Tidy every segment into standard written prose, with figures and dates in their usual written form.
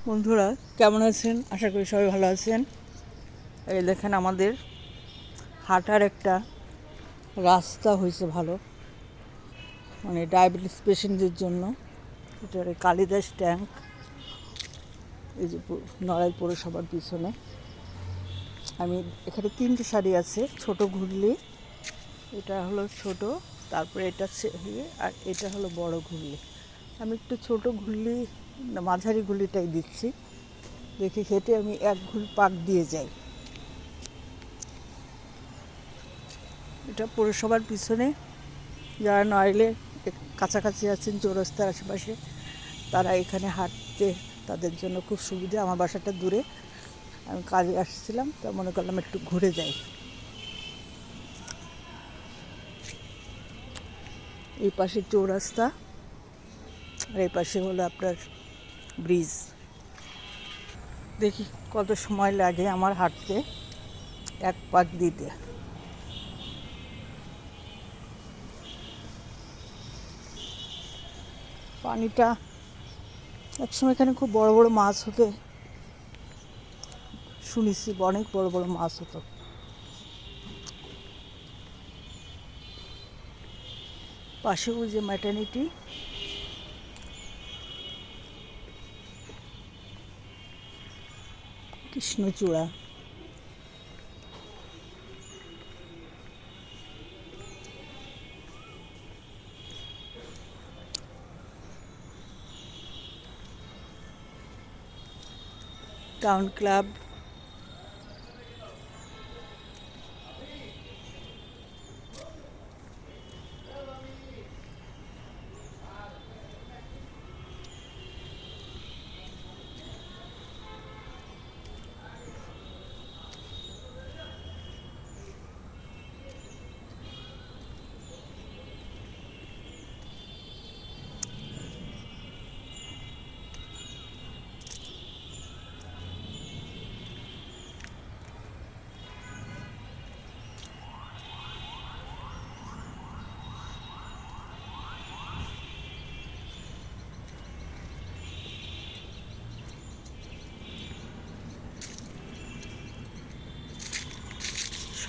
বন্ধুরা কেমন আছেন? আশা করি সবাই ভালো আছেন। এই দেখেন আমাদের হাঁটার একটা রাস্তা হয়েছে ভালো, মানে ডায়াবেটিস পেশেন্টদের জন্য। এটা কালিদাস ট্যাঙ্ক, এই যে নড়াইল পৌরসভার পিছনে। আমি এখানে 3টে শাড়ি আছে, ছোট ঘুরলি, এটা হলো ছোট, তারপরে এটা আর এটা হলো বড় ঘুরলি। আমি একটু ছোট ঘুরলি মাঝারি ঘুরলিটাই দিচ্ছি। দেখি হেঁটে আমি এক ঘুর পাক দিয়ে যাই। এটা পৌরসভার পিছনে। যারা নড়াইলে কাছাকাছি আছেন, চৌরাস্তার আশেপাশে, তারা এখানে হাঁটতে তাদের জন্য খুব সুবিধা। আমার বাসাটা দূরে, আমি কাজে আসছিলাম, তা মনে করলাম একটু ঘুরে যাই। এই পাশে চৌরাস্তা, আর এই পাশে হলো আপনার ব্রিজ। দেখি কত সময় লাগে আমার হাঁটতে এক পাক দিতে। পানিটা একসময় এখানে খুব বড় বড় মাছ হতো, শুনেছি অনেক বড় বড় মাছ হতো। পাশে ওই যে ম্যাটার্নিটি, কৃষ্ণচূড়া। টাউন ক্লাব,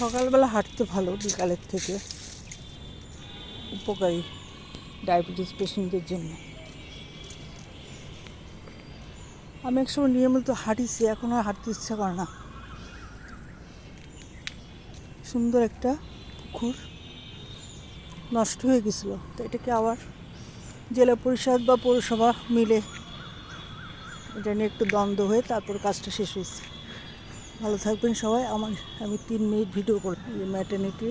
সকালবেলা হাঁটতে ভালো, বিকালের থেকে উপকারী ডায়াবেটিস পেশেন্টদের জন্য। আমি একসময় নিয়মিত হাঁটিছি, এখন আর হাঁটতে ইচ্ছা করে না। সুন্দর একটা পুকুর নষ্ট হয়ে গেছিলো, তো এটাকে আবার জেলা পরিষদ বা পৌরসভা মিলে এটা নিয়ে একটু দ্বন্দ্ব হয়ে তারপর কাজটা শেষ হয়েছে। ভালো থাকবেন সবাই। আমি 3 মিনিট ভিডিও করি। ম্যাটার্নিটি